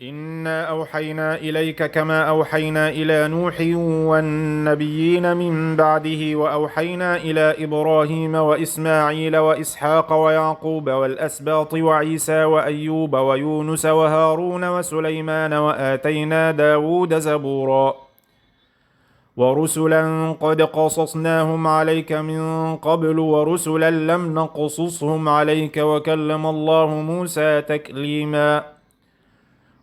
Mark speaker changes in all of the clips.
Speaker 1: إنا أوحينا إليك كما أوحينا إلى نوح والنبيين من بعده وأوحينا إلى إبراهيم وإسماعيل وإسحاق ويعقوب والأسباط وعيسى وأيوب ويونس وهارون وسليمان وآتينا داود زبورا ورسلا قد قصصناهم عليك من قبل ورسلا لم نقصصهم عليك وكلم الله موسى تكليما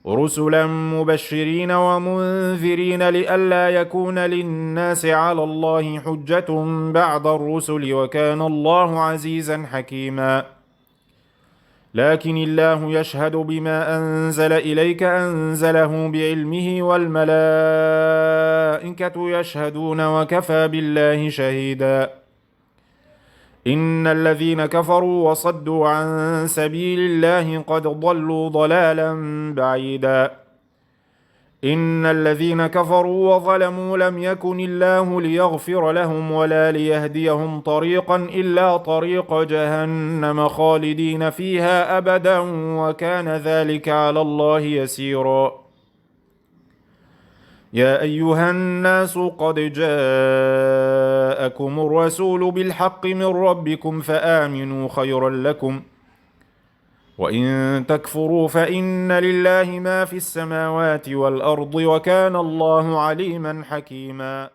Speaker 1: رسلا مبشرين ومنذرين لئلا يكون للناس على الله حجة بعد الرسل وكان الله عزيزا حكيما لكن الله يشهد بما أنزل إليك أنزله بعلمه والملائكة يشهدون وكفى بالله شهيدا إن الذين كفروا وصدوا عن سبيل الله قد ضلوا ضلالا بعيدا إن الذين كفروا وظلموا لم يكن الله ليغفر لهم ولا ليهديهم طريقا إلا طريق جهنم خالدين فيها أبدا وكان ذلك على الله يسيرا يا أيها الناس قد جاءكم الرسول بالحق من ربكم فآمنوا خيرا لكم وإن تكفروا فإن لله ما في السماوات والأرض وكان الله عليما حكيما